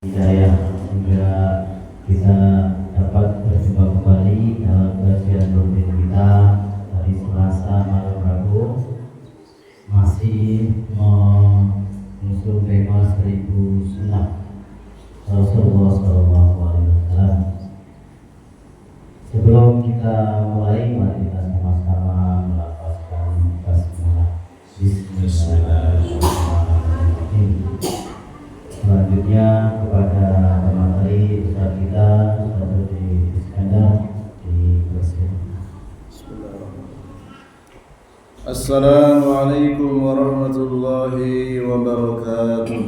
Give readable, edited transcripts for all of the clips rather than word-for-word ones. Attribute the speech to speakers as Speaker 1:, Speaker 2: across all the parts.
Speaker 1: hidayah hingga kita dapat berjumpa kembali dalam kajian rutin kita hari Selasa malam Rabu, masih mengusung tema 1000 sunnah Rasulullah SAW. Sebelum kita mulai, mari kita sama-sama melafazkan basmalah. Bismillahirrahmanirrahim. Selanjutnya kepada pemateri Ustaz kita Ustaz Budi Iskandar di Presiden.
Speaker 2: Assalamualaikum warahmatullahi wabarakatuh.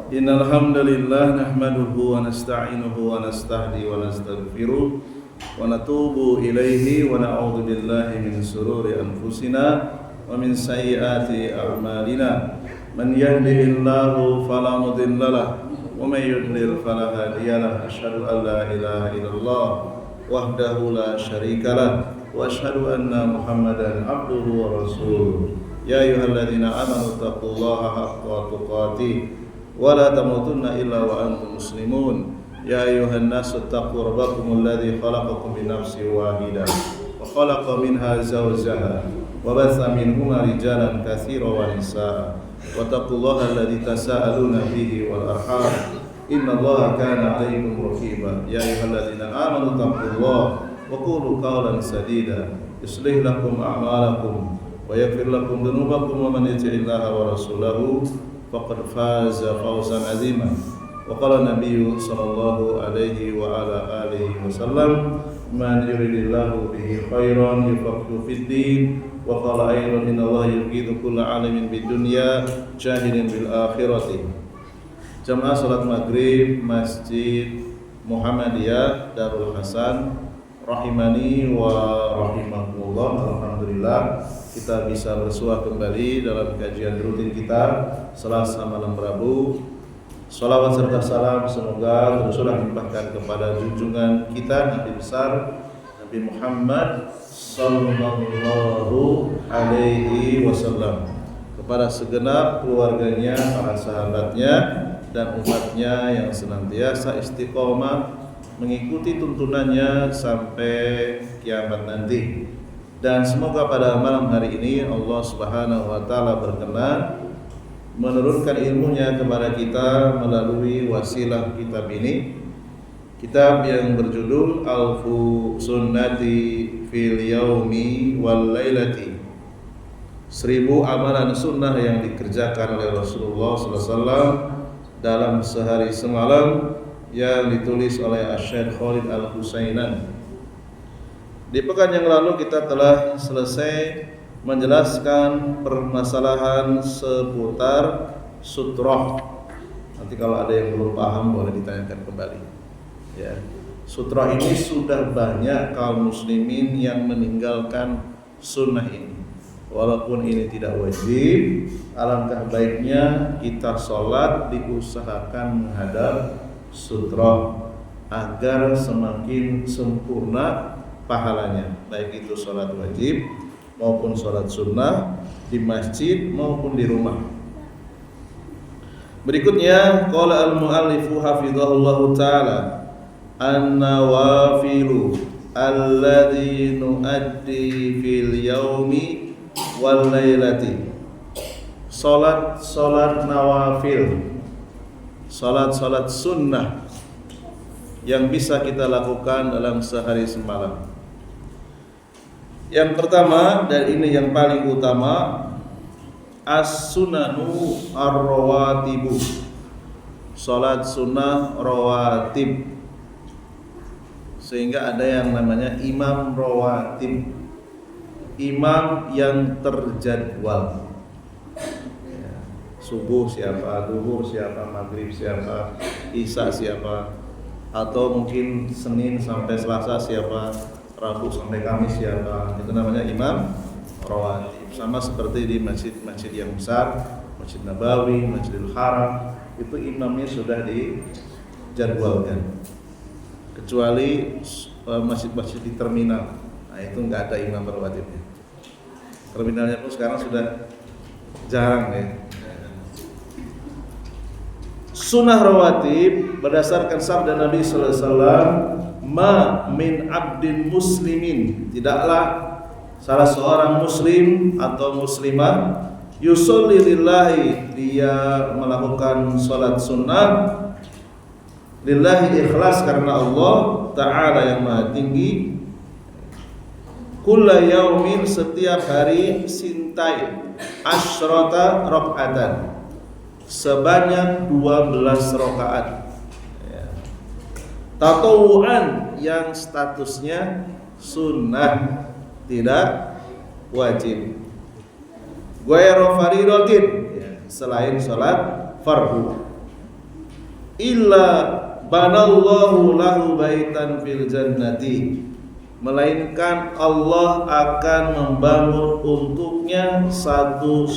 Speaker 2: Innal hamdalillah nahmaduhu wa nasta'inuhu wa nastahdi wa nastaghfiruh wa natubu ilaihi wa na'udzu billahi min shururi anfusina wa min sayyiati a'malina. Man yahdihillahu fala mudilla lahu wa may yudlil fala hadiya lahu. Asyhadu an la ilaha illallah wahdahu la syarika lahu wa asyhadu anna Muhammadan abduhu wa rasuluh. Ya ayyuhalladzina amanu taqullaha haqqa tuqatih wa la tamutunna illa wa antum muslimun. Ya ayyuhan nasu taqu rabbakumul ladzi khalaqakum min nafsin wahidah wa khalaqa minha zawjaha wa batha minhuma rijalan katsiran wa nisaa wa taqullaha alladzi tasaaluna bihi wal arham innallaha kana 'alaykum raqiba. Ya ayyuhalladzina amanu taqullaha wa qulu qawlan sadida yuslih lakum a'malakum wa yaghfir lakum dhunubakum wa man yuti'illaha wa rasulahu faqad faza fawzan 'azima. Wa qala nabiyyu sallallahu alaihi wa ala alihi wasallam man yuridillahu bihi khairan yufaqihu fid din. Wa qala aydan innallaha yuqidu kulla 'alimin bid dunya jahilin bil akhirati. Jamaah salat maghrib Masjid Muhammadiyah Darul Hasan rahimani wa rahimakumullah. Alhamdulillah kita bisa bersua kembali dalam kajian rutin kita Selasa malam Rabu. Salawat serta salam semoga teruslah dilimpahkan kepada junjungan kita Nabi besar Nabi Muhammad sallallahu alaihi wasallam, kepada segenap keluarganya, para sahabatnya dan umatnya yang senantiasa istiqomah mengikuti tuntunannya sampai kiamat nanti. Dan semoga pada malam hari ini Allah Subhanahu wa taala berkenan menurunkan ilmunya kepada kita melalui wasilah kitab ini, kitab yang berjudul Alfu Sunnati fil Yaumi wal Lailati, 1000 amalan sunnah yang dikerjakan oleh Rasulullah SAW dalam sehari semalam, yang ditulis oleh Syekh Khalid Al-Husainan. Di pekan yang lalu kita telah selesai menjelaskan permasalahan seputar sutroh. Nanti kalau ada yang belum paham boleh ditanyakan kembali. Ya, sutroh ini sudah banyak kaum muslimin yang meninggalkan sunnah ini. Walaupun ini tidak wajib, alangkah baiknya kita sholat diusahakan menghadap sutroh agar semakin sempurna pahalanya, baik itu sholat wajib maupun sholat sunnah di masjid maupun di rumah. Berikutnya qala al-muallifu hafizahullahu ta'ala an-nawafilu alladhi nuaddi fil yaumi wal lailati. Salat nawafil, salat sunnah yang bisa kita lakukan dalam sehari semalam. Yang pertama, dan ini yang paling utama, as-sunanu ar-rawatibu, salat sunnah rawatib. Sehingga ada yang namanya imam rawatib, imam yang terjadwal. Ya, subuh siapa, duhur siapa, maghrib siapa, isya siapa, atau mungkin Senin sampai Selasa siapa, Rabu sampai Kamis siapa. Itu namanya imam rawatib. Sama seperti di masjid-masjid yang besar, Masjid Nabawi, Masjidil Haram, itu imamnya sudah dijadwalkan. Kecuali masjid-masjid di terminal, nah itu nggak ada imam rawatibnya. Terminalnya pun sekarang sudah jarang ya. Sunnah rawatib berdasarkan sabda Nabi sallallahu alaihi wasallam, ma min abdin muslimin, tidaklah salah seorang muslim atau muslimah yusolli lillahi, dia melakukan salat sunnah lillahi ikhlas karena Allah Ta'ala yang maha tinggi, kulla yaumin, setiap hari, sintai asyrata rakaatan, sebanyak 12 rakaat ya. Tatawuan, yang statusnya sunnah, tidak wajib. Ghairu faridatin, ya, selain salat fardu. Illa banallahu lahu baitan fil jannati, melainkan Allah akan membangun untuknya satu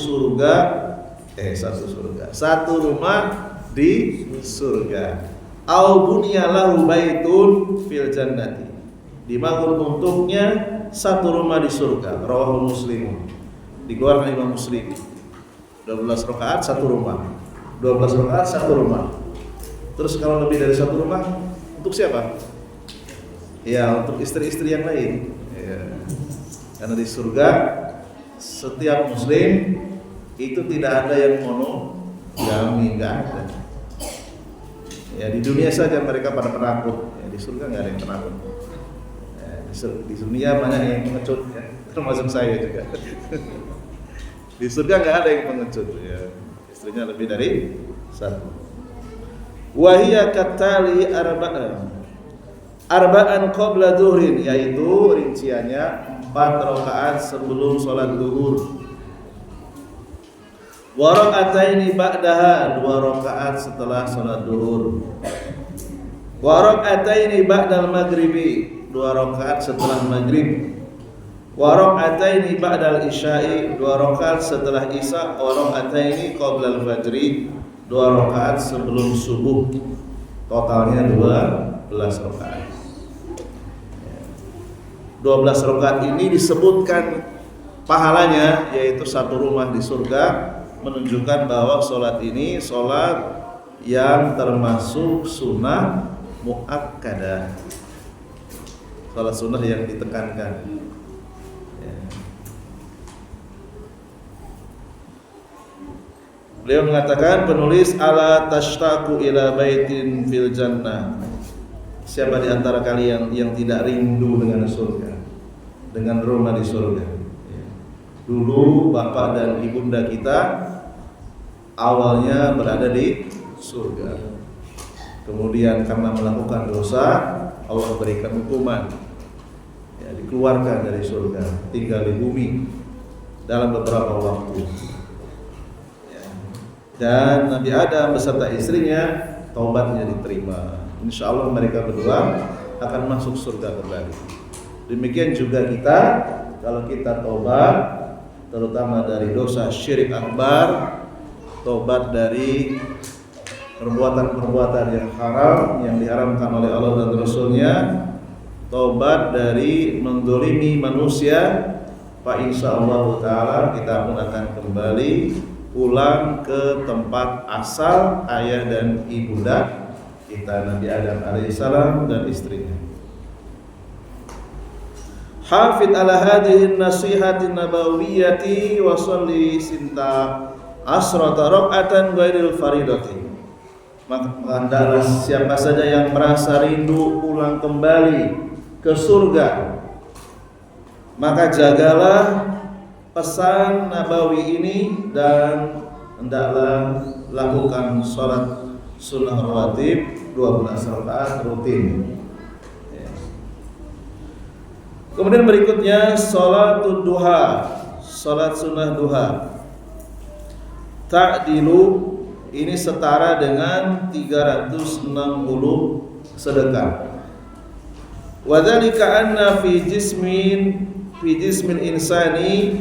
Speaker 2: rumah di surga. Au bunyalahu baitun fil jannati, dibangun untuknya satu rumah di surga. Rawahul Muslim, dikeluarkan Imam Muslim. 12 rakaat satu rumah, 12 rakaat satu rumah. Terus kalau lebih dari satu rumah, untuk siapa? Ya, untuk istri-istri yang lain ya. Karena di surga setiap muslim itu tidak ada yang monogami, enggak ada. Ya, di dunia saja mereka pada penakut ya, di surga enggak ada yang penakut. Di dunia banyak yang pengecut ya, termasuk saya juga. Di surga nggak ada yang pengecut ya, istrinya lebih dari satu. Wahia katali arba'an qabla duhrin, yaitu rinciannya 4 rakaat sebelum sholat duhur. Wa raka'ataini ba'daha, 2 rakaat setelah sholat duhur. Wa raka'ataini ba'dal maghribi, 2 rakaat setelah maghrib. Wa raka'ataini ba'dal isya'i, 2 rakaat setelah isya. Wa raka'ataini qabla al-fajri, 2 rakaat sebelum subuh. Totalnya 12 rakaat. 12 rakaat ini disebutkan pahalanya, yaitu satu rumah di surga, menunjukkan bahwa sholat ini sholat yang termasuk sunnah muakkadah, sholat sunnah yang ditekankan ya. Beliau mengatakan, penulis, ala tashtaqu ila baitin fil jannah, siapa di antara kalian yang tidak rindu dengan surga, dengan rumah di surga ya. Dulu bapak dan ibunda kita awalnya berada di surga, kemudian karena melakukan dosa Allah berikan hukuman ya, dikeluarkan dari surga, tinggal di bumi dalam beberapa waktu ya. Dan Nabi Adam beserta istrinya taubatnya diterima, insya Allah mereka berdua akan masuk surga kembali. Demikian juga kita, kalau kita taubat terutama dari dosa syirik akbar, taubat dari perbuatan-perbuatan yang haram yang diharamkan oleh Allah dan Rasulnya, taubat dari mendolimi manusia, Pak insyaallah taala kita pun akan kembali pulang ke tempat asal ayah dan ibunda kita, Nabi Adam alaihissalam dan istrinya. Hafid ala hadhihi nasihati nabawiyyati wa sholli sinta asrata raka'atan ghairil faridati. Maka siapa saja yang merasa rindu pulang kembali ke surga, maka jagalah pesan nabawi ini dan hendaklah lakukan sholat sunnah rawatib 12 rakaat rutin. Kemudian berikutnya sholatul duha, sholat sunnah duha. Ta'dilu, ini setara dengan 360 sedekah. Wa dzalika anna fi jismil insani,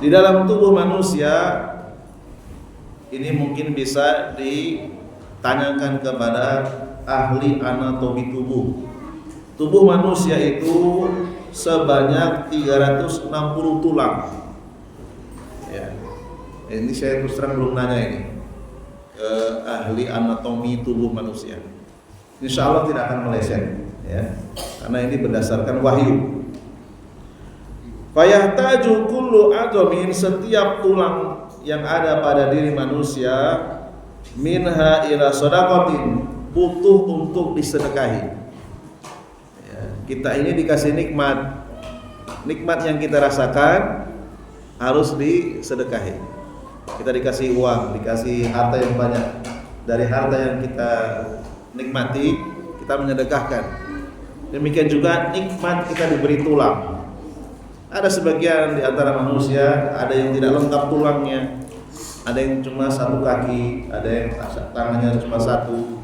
Speaker 2: di dalam tubuh manusia, ini mungkin bisa ditanyakan kepada ahli anatomi tubuh. Tubuh manusia itu sebanyak 360 tulang. Ya. Ini saya terus terang belum nanya ini ke ahli anatomi tubuh manusia. Insya Allah tidak akan meleset, ya, karena ini berdasarkan wahyu. Fayahtaju kullu adhamin, setiap tulang yang ada pada diri manusia, minha ila shadaqatin, butuh untuk disedekahi. Ya, kita ini dikasih nikmat yang kita rasakan harus disedekahi. Kita dikasih uang, dikasih harta yang banyak, dari harta yang kita nikmati kita menyedekahkan. Demikian juga nikmat kita diberi tulang. Ada sebagian di antara manusia ada yang tidak lengkap tulangnya, ada yang cuma satu kaki, ada yang tangannya cuma satu,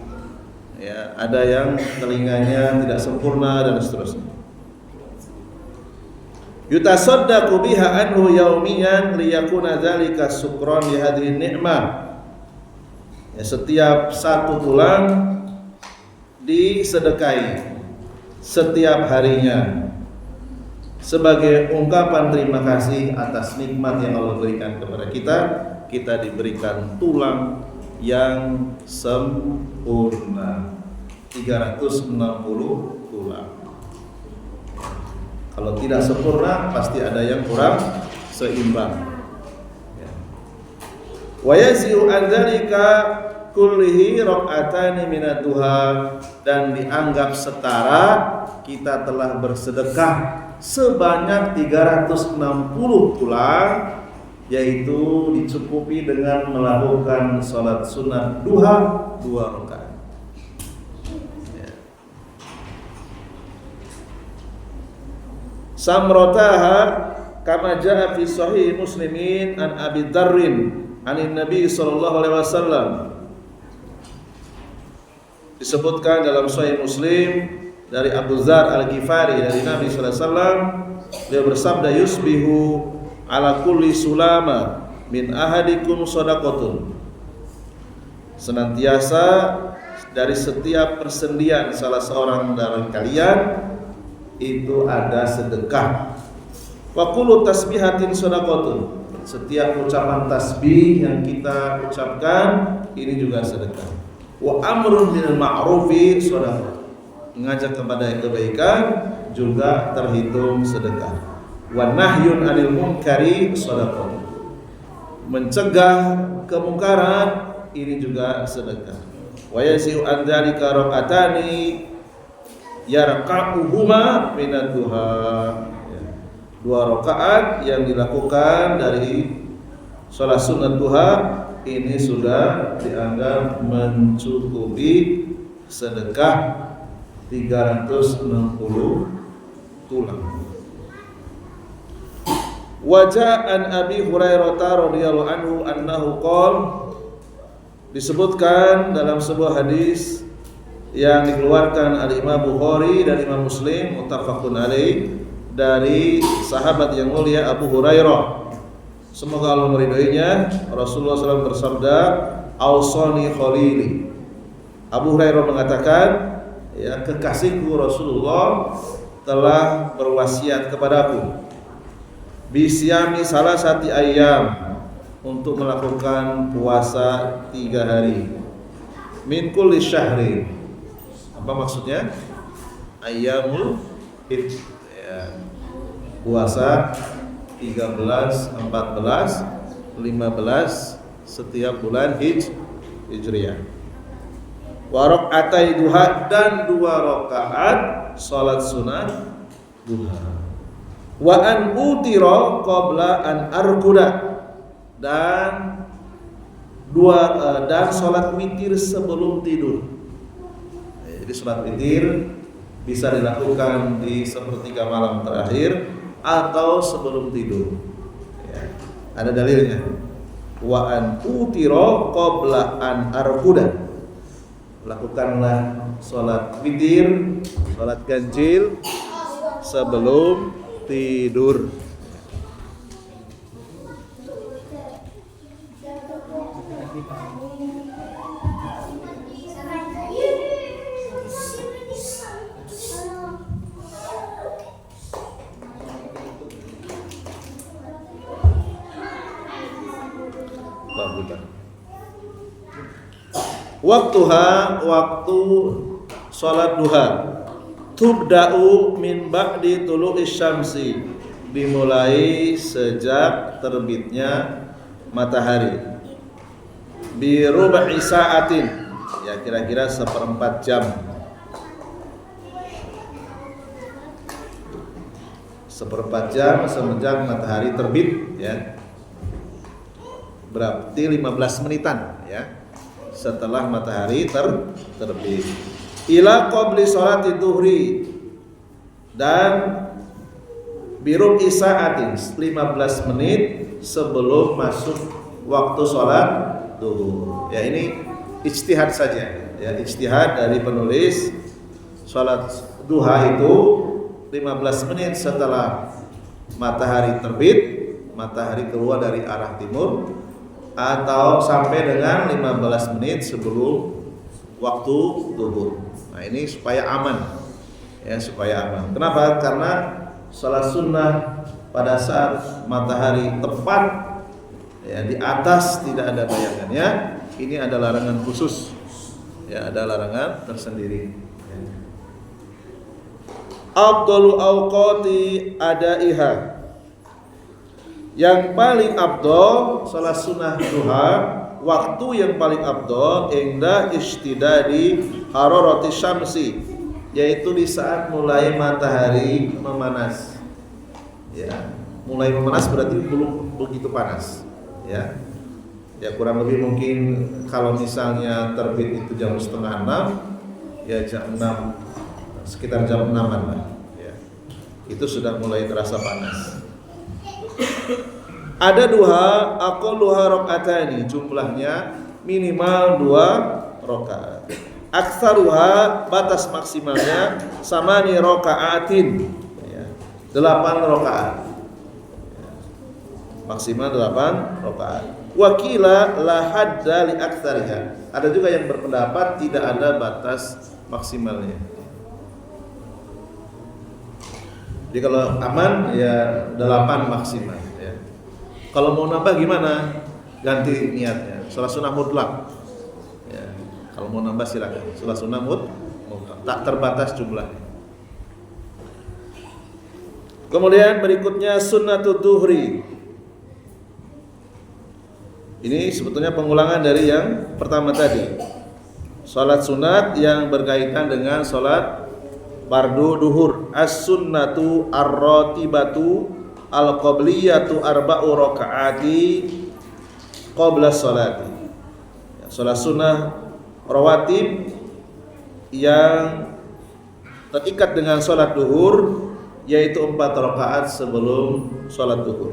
Speaker 2: ya, ada yang telinganya tidak sempurna dan seterusnya. Yutasaddaqu biha anhu yaumiyan liyakuna dzalika syukran li hadhihi ni'mah. Ya, setiap satu tulang disedekahi setiap harinya sebagai ungkapan terima kasih atas nikmat yang Allah berikan kepada kita. Kita diberikan tulang yang sempurna, 360 tulang. Kalau tidak sempurna pasti ada yang kurang seimbang. Wa yazi'u an dzalika kullihi raq'atani minad duha, dan dianggap setara kita telah bersedekah sebanyak 360 tulang, yaitu dicukupi dengan melakukan salat sunat duha 2 rakaat. Samrotaha kama jaa fi sahih Muslimin an Abi Dzarrin anin Nabi sallallahu alaihi wasallam. Disebutkan dalam Sahih Muslim dari Abu Dzar Al-Ghifari dari Nabi sallallahu alaihi wasallam, beliau bersabda, yusbihu ala kulli sulama min ahadikum shadaqatun. Senantiasa dari setiap persendian salah seorang dari kalian itu ada sedekah. Wa kullu tasbihatin shadaqatun. Setiap ucapan tasbih yang kita ucapkan ini juga sedekah. Wa amrun bil ma'rufi shadaqah. Mengajak kepada kebaikan juga terhitung sedekah. Wa nahyun 'anil munkari shadaqah. Mencegah kemungkaran ini juga sedekah. Wa yasi'u an dzalika raqatani yarqa'uhuma minad duha. 2 rakaat yang dilakukan dari salat sunat duha ini sudah dianggap mencukupi sedekah 360 tulang. Wajah an Abi Hurairah radhiyallahu anhu annahu qala, disebutkan dalam sebuah hadis yang dikeluarkan al-Imam Bukhari dan Imam Muslim muttafaqun alaih dari sahabat yang mulia Abu Hurairah, semoga Allah meridhoinya, Rasulullah SAW bersabda, "Ausani khalili." Abu Hurairah mengatakan, ya, kekasihku Rasulullah telah berwasiat kepadaku, bisyami salasati ayyam, untuk melakukan puasa 3 hari, min kulli syahrin. Apa maksudnya? Ayyamul hid, ya, puasa 13, 14, 15 setiap bulan Hijriah. Wa raq'atai duha, dan 2 rakaat salat sunat duha. Wa an utira qabla an arkuda, dan salat witir sebelum tidur. Jadi salat witir bisa dilakukan di sepertiga malam terakhir atau sebelum tidur. Ya, ada dalilnya. Wa an utira qabla an arkuda. Lakukanlah salat witir, salat ganjil sebelum tidur. Akbar. Waktuha, waktu sholat duha. Tubda'u min ba'di tulu'is syamsi, dimulai sejak terbitnya matahari. Bi ruba'i sa'atin, ya kira-kira 1/4 jam. 1/4 jam semenjak matahari terbit, ya. Berarti 15 menitan, ya. Setelah matahari terbit. Ila qabli sholati duhri, dan biru isa'atin 15 menit sebelum masuk waktu sholat duhur. Ya, ini ijtihad saja, ya, ijtihad dari penulis. Sholat duha itu 15 menit setelah matahari terbit, matahari keluar dari arah timur, atau sampai dengan 15 menit sebelum waktu duhur. Nah, ini supaya aman, ya, supaya aman. Kenapa? Karena sholat sunnah pada saat matahari tepat, ya, di atas tidak ada bayangannya, ini ada larangan khusus, ya, ada larangan tersendiri. Afdalu awqati adaiha, yang paling afdal sholat sunnah duha, waktu yang paling afdal inda ishtidadi hararati syamsi, yaitu di saat mulai matahari memanas. Ya, mulai memanas berarti belum begitu panas, ya. Ya, kurang lebih mungkin kalau misalnya terbit itu jam 5:30, ya jam 6, sekitar jam 6-an lah, ya. Itu sudah mulai terasa panas. Ada duha aqalluha rakaatani, jumlahnya minimal 2 rakaat. Aktsaruha, batas maksimalnya samani rakaatin, ya, 8 rakaat. Ya, maksimal 8 rakaat. Wakila la hadda li aktsariha. Ada juga yang berpendapat tidak ada batas maksimalnya. Jadi kalau aman ya 8 maksimal, ya. Kalau mau nambah gimana? Ganti niatnya. Sholat sunnah mutlak. Ya. Kalau mau nambah silakan. Sholat sunnah mutlak, tak terbatas jumlahnya. Kemudian berikutnya sunnatul duhri. Ini sebetulnya pengulangan dari yang pertama tadi. Sholat sunat yang berkaitan dengan sholat fardu duhur. As-sunnatu ar-ratibatu al-qabliyatu arba'u rakaati qabla sholati. Sholat sunnah rawatib yang terikat dengan sholat duhur, yaitu 4 rakaat sebelum sholat duhur.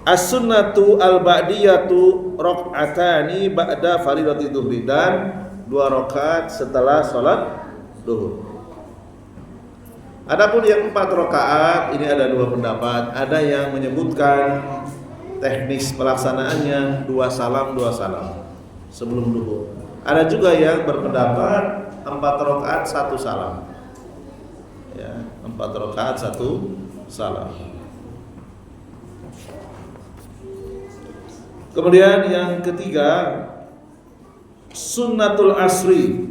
Speaker 2: As-sunnatu al-ba'diyatu rak'atani ba'da faridati duhri, dan 2 rakaat setelah sholat duhur. Adapun yang 4 rakaat ini ada 2 pendapat. Ada yang menyebutkan teknis pelaksanaannya 2 salam sebelum duhur. Ada juga yang berpendapat 4 rakaat 1 salam. Ya, 4 rakaat 1 salam. Kemudian yang ketiga, sunnatul asri,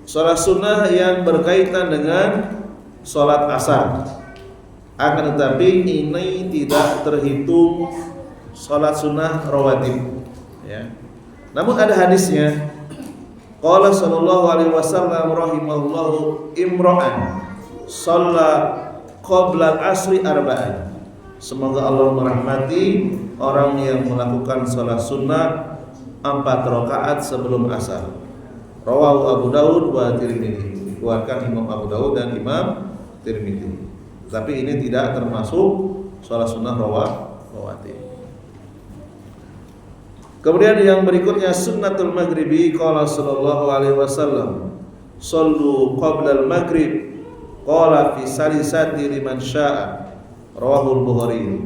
Speaker 2: sholat sunnah yang berkaitan dengan sholat asar. Akan tetapi ini tidak terhitung sholat sunnah rawatib, ya. Namun ada hadisnya. Qala sallallahu alaihi wasallam rahimahullahu imra'an shalla qabla al-asri arba'an. Semoga Allah merahmati orang yang melakukan sholat sunnah 4 rakaat sebelum asar. Rawahu Abu Daud wa Tirmidzi. Dikeluarkan Imam Abu Daud dan Imam Tirmidzi. Tapi ini tidak termasuk sholat sunnah rawatib. Kemudian yang berikutnya sunnatul maghribi. Qala sallallahu alaihi wasallam sallu qabla al-maghrib qala fi salisati liman syaa. Rawahul Bukhari.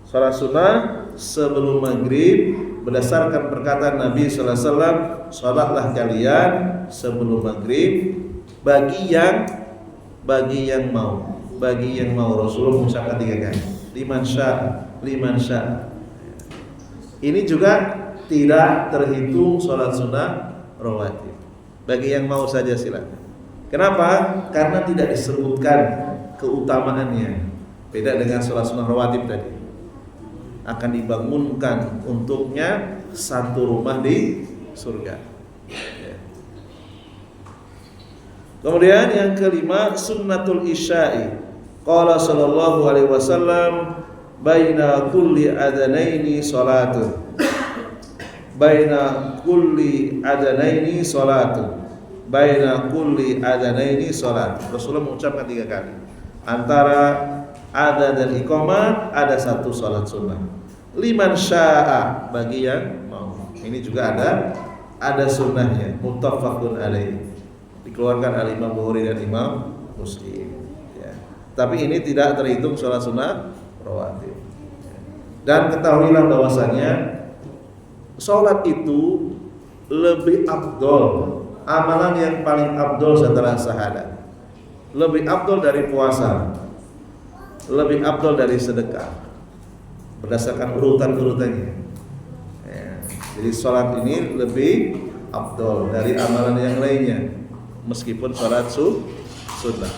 Speaker 2: Salat sunnah sebelum maghrib berdasarkan perkataan Nabi sallallahu alaihi wasallam, salatlah kalian sebelum maghrib bagi yang mau. Rasulullah mengucapkan 3 kali. liman syaa. Ini juga tidak terhitung sholat sunnah rawatib. Bagi yang mau saja silakan. Kenapa? Karena tidak disebutkan keutamaannya. Beda dengan sholat sunnah rawatib tadi. Akan dibangunkan untuknya satu rumah di surga. Ya. Kemudian yang kelima, sunnatul isya'i. Qala sallallahu alaihi wasallam, baina kulli adanaini salatun. Baina kulli adanaini salatun. Baina kulli adanaini salat. Rasulullah mengucapkan 3 kali. Antara ada dan iqamah ada satu salat sunnah. Liman syaa, bagi yang mau. Ini juga ada sunnahnya, muttafaqun alaih. Dikeluarkan oleh Imam Bukhari dan Imam Muslim. Ya. Tapi ini tidak terhitung sholat sunnah rawatib. Dan ketahuilah bahwasanya sholat itu lebih afdol, amalan yang paling afdol setelah syahadat. Lebih afdol dari puasa, lebih afdol dari sedekah, berdasarkan urutan-urutannya. Ya. Jadi sholat ini lebih afdol dari amalan yang lainnya. Meskipun sholat sunnah,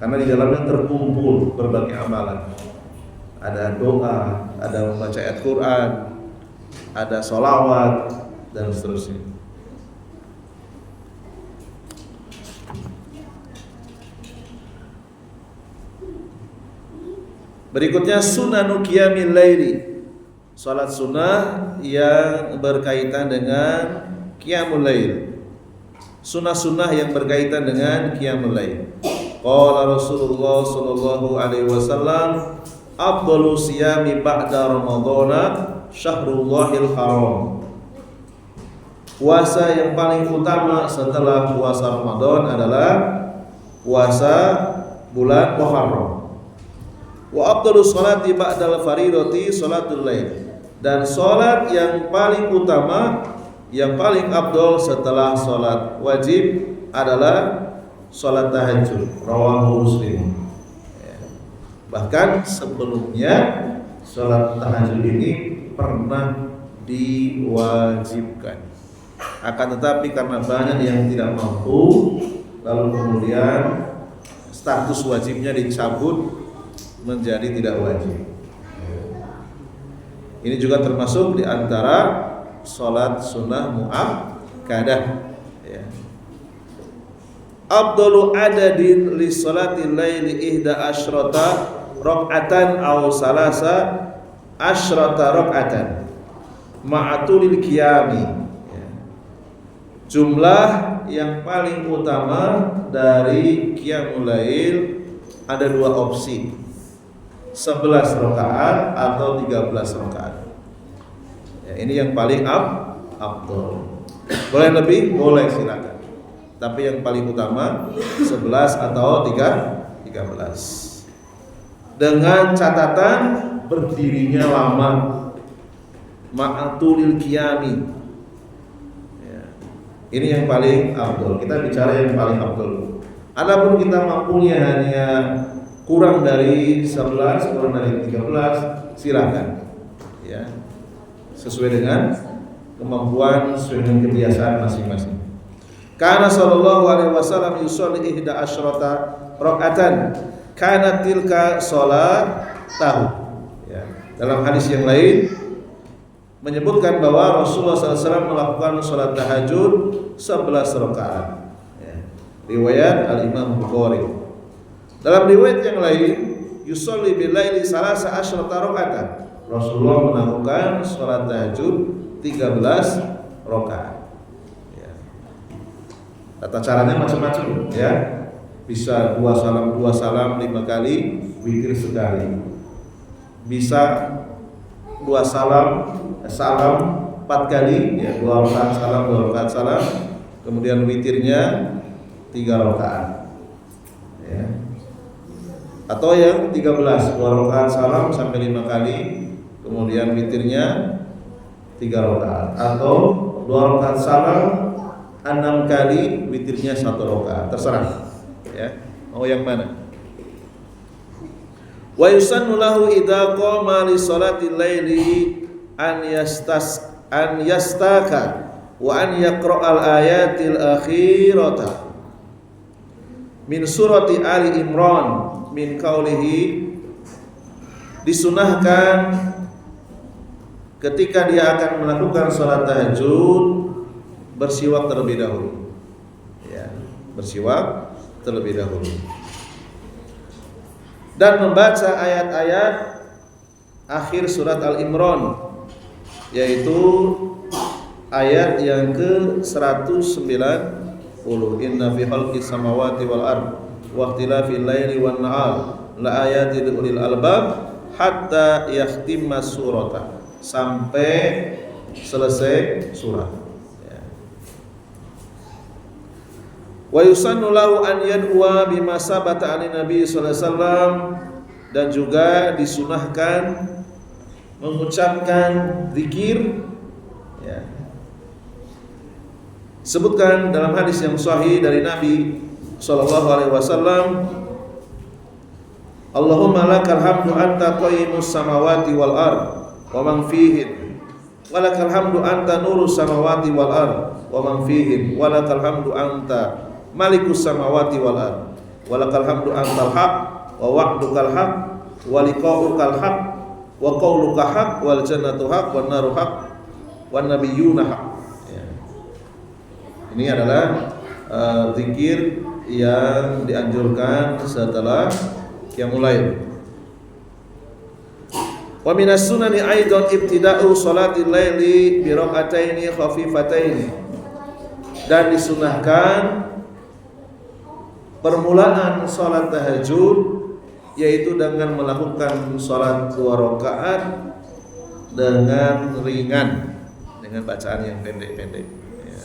Speaker 2: karena di dalamnya terkumpul berbagai amalan. Ada doa, ada membaca ayat Quran, ada sholawat dan seterusnya. Berikutnya sunanu qiyamil laili, sholat sunnah yang berkaitan dengan qiyamul lail. Sunnah-sunnah yang berkaitan dengan qiyamul lail. Qala Rasulullah sallallahu alaihi wasallam, afdalu siyami ba'da ramadhana syahrullahil haram. Puasa yang paling utama setelah puasa Ramadan adalah puasa bulan Muharram. Wa afdalu sholati ba'dal fardhati sholatul lail. Dan salat yang paling utama, yang paling afdol setelah sholat wajib adalah sholat tahajud. Rawahu Muslim. Ya. Bahkan sebelumnya sholat tahajud ini pernah diwajibkan. Akan tetapi karena banyak yang tidak mampu, lalu kemudian status wajibnya dicabut menjadi tidak wajib. Ini juga termasuk di antara sholat sunnah mu'akkadah. Ya. Afdalu adadin li sholatil laili ihda asyrata raq'atan aw salasa asyrata raq'atan ma'atulil qiyami. Ya. Jumlah yang paling utama dari qiyamul lail ada 2 opsi, 11 rakaat atau 13 rakaat. Ya, ini yang paling afdol. Boleh lebih? Boleh, silakan. Tapi yang paling utama 11 atau 13. Dengan catatan berdirinya lama. Ma'atulil qiyami. Ya. Ini yang paling afdol. Kita bicara yang paling afdol. Adapun kita mampunya hanya kurang dari 11, kurang dari 13, silakan. Ya. Sesuai dengan kemampuan, sesuai dengan kebiasaan masing-masing. Karena sallallahu alaihi wasallam yusolli ihda asyrata rakaatan, kana tilka sholatahu. Ya. Dalam hadis yang lain menyebutkan bahwa Rasulullah SAW melakukan sholat tahajud 11 rakaat. Ya. Riwayat Al-Imam Bukhari. Dalam riwayat yang lain, yusolli bil laili salasa asyrata rakaatan. Rasulullah melakukan sholat tahajud 13 rakaat. Ya. Tata caranya macam-macam, ya. Bisa 2 salam 5 kali, witir sekali. Bisa 2 salam 4 kali, ya, 2 rakaat salam, 2 rakaat salam. Kemudian witirnya 3 rakaat. Ya. Atau yang 13, 2 rakaat salam sampai 5 kali. Kemudian witirnya 3 rakaat, atau 2 rakaat salam 6 kali, witirnya 1 rakaat. Terserah, ya. Mau yang mana? Wa yusannu lahu idza qama li salati laili an yastaka wa an yaqra'al ayatil akhirata min surati Ali Imran min qaulihi. Disunahkan ketika dia akan melakukan salat tahajud bersiwak terlebih dahulu. Ya, bersiwak terlebih dahulu. Dan membaca ayat-ayat akhir surat Al-Imran, yaitu ayat yang ke-190. Inna fi khalqis samawati wal ard wa ikhtilafil laili wan nahar la ayatin li ulil albab hatta yakhtimma surata, sampai selesai surat. Wa yusannu lahu an yad'uwa bima sabata 'an Nabi sallallahu alaihi wasallam, dan juga disunahkan mengucapkan zikir, ya, sebutkan dalam hadis yang sahih dari Nabi sallallahu alaihi wasallam, Allahumma lakal hamdu anta qayyimus samawati wal ard wa man fihin, wa lakal hamdu anta nurus samawati wal ard wa man fihin, wa lakal hamdu anta malikus samawati wal ard, walakal hamdu antal haq wa wa'dukal haq wa liqa'ukal haq wa qauluka haq wal jannatu haq wan naru haq wan nabiyyuna haq. Ya. Ini adalah zikir yang dianjurkan setelah qiyamul lail. Wa minas sunani aidan ibtida'u salatil laili bi rak'ataini khafifataini, dan disunahkan permulaan salat tahajud yaitu dengan melakukan salat 2 rakaat dengan ringan, dengan bacaan yang pendek-pendek. Ya.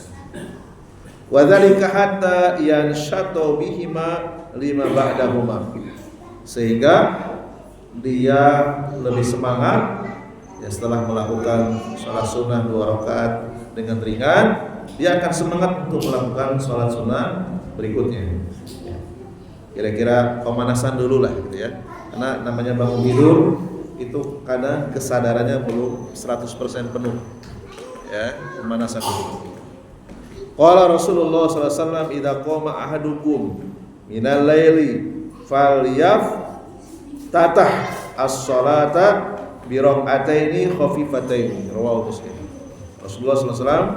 Speaker 2: Wa dzalika hatta yanshatu bihima lima ba'dahuma, sehingga dia lebih semangat ya, setelah melakukan salat sunnah 2 rakaat dengan ringan, dia akan semangat untuk melakukan salat sunnah berikutnya. Kira-kira pemanasan dulu lah gitu ya. Karena namanya bangun tidur itu kadang kesadarannya belum 100% penuh. Ya, pemanasan dulu. Qala Rasulullah sallallahu alaihi wasallam, idza qama ahadukum minal laili tatah as-salata bi rak'ataini khafifataini, rawahu Muslim. Rasulullah sallallahu alaihi wasallam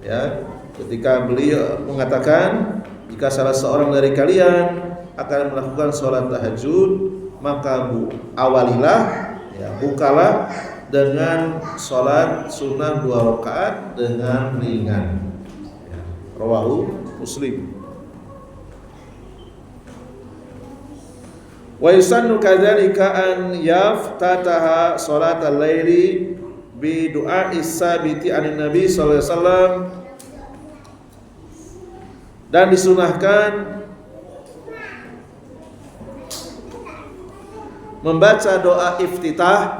Speaker 2: ya, ketika beliau mengatakan, jika salah seorang dari kalian akan melakukan sholat tahajud, maka awalilah, ya, bukalah dengan sholat sunnah 2 rakaat dengan ringan. Ya, rawahu Muslim. Wa yusannu kadzalika an yaftataha sholatal laili bi du'a'is sabiti 'an Nabi sallallahu alaihi wasallam, dan disunahkan membaca doa iftitah,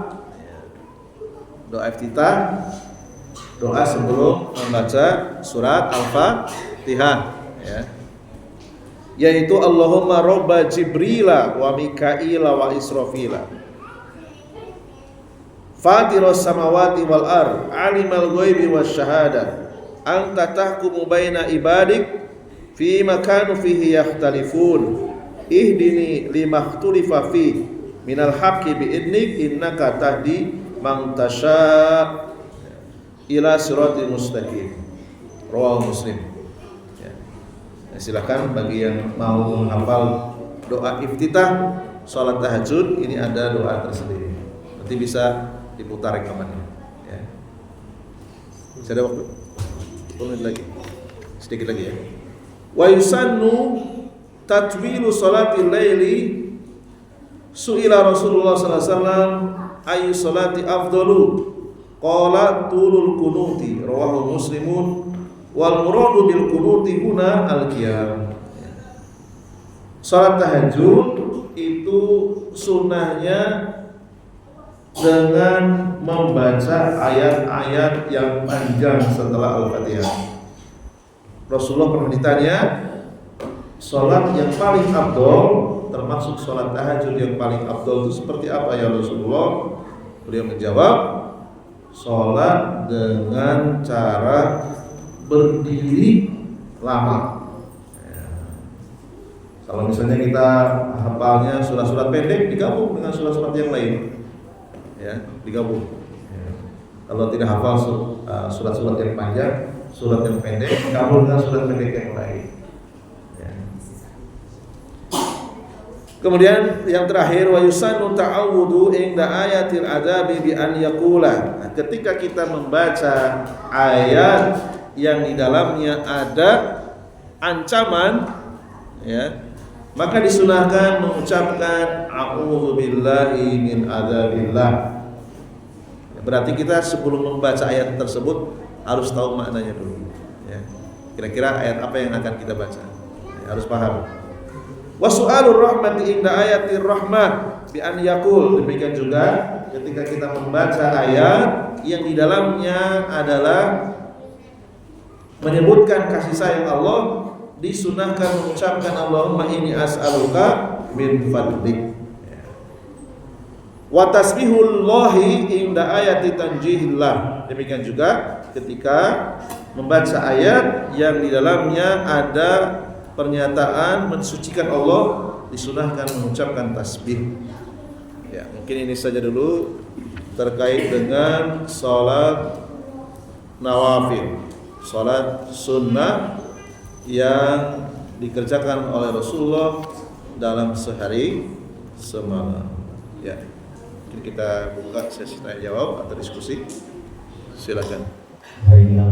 Speaker 2: doa sebelum membaca surat Al-Fatihah, ya, yaitu Allahumma robba Jibrila wa Mikaila wa Israfila, fatiros samawati wal ard, alimal ghaibi wasyahada, anta tahkumu baina ibadik fi makanu fihi yakhtalifun, ihdini limakhtulifa fihi minal haqqi bi'idnik innaka tahdi man tasha ila siratal mustaqim, rawahu Muslim. Ya. Nah, silakan bagi yang mau menghafal doa iftitah salat tahajud, ini ada doa tersendiri. Nanti bisa diputar rekamannya. Ya. Masih ada waktu? 10 menit lagi. Sedikit lagi ya. Wa yusannu tatwilu salatil laili. Su'ila Rasulullah sallallahu alaihi wasallam ayu salati afdalu, qala tulul kunuti, rawahu Muslimun, wal muradu bil kunuti huna al qiyam. Salat tahajud itu sunnahnya dengan membaca ayat-ayat yang panjang setelah Al-Fatihah. Rasulullah pernah ditanya, salat yang paling afdal termasuk sholat tahajud yang paling afdal itu seperti apa ya Rasulullah? Beliau menjawab, sholat dengan cara berdiri lama. Ya. Kalau misalnya kita hafalnya surat-surat pendek, digabung dengan surat-surat yang lain, ya, digabung. Ya. Kalau tidak hafal surat-surat yang panjang, surat yang pendek, digabung dengan surat pendek yang lain. Kemudian yang terakhir, wa yusannu ta'awudu inda ayatil adabi bi an yaqula. Nah, ketika kita membaca ayat yang di dalamnya ada ancaman, ya, maka disunahkan mengucapkan a'udzu billahi min adzabillah. Berarti kita sebelum membaca ayat tersebut harus tahu maknanya dulu, ya. Kira-kira ayat apa yang akan kita baca, ya, harus paham. Wa su'alur rahmati inda ayatir rahmah bi an yaqul. Demikian juga ketika kita membaca ayat yang di dalamnya adalah menyebutkan kasih sayang Allah, disunahkan mengucapkan Allahumma inni as'aluka min fadlik. Wa tasbihullahi inda ayati tanjihillah. Demikian juga ketika membaca ayat yang di dalamnya ada pernyataan mensucikan Allah, disunahkan mengucapkan tasbih. Ya, mungkin ini saja dulu terkait dengan salat nawafil, salat sunnah yang dikerjakan oleh Rasulullah dalam sehari semalam. Ya, mungkin kita buka sesi tanya jawab atau diskusi. Silakan.
Speaker 1: Baiklah.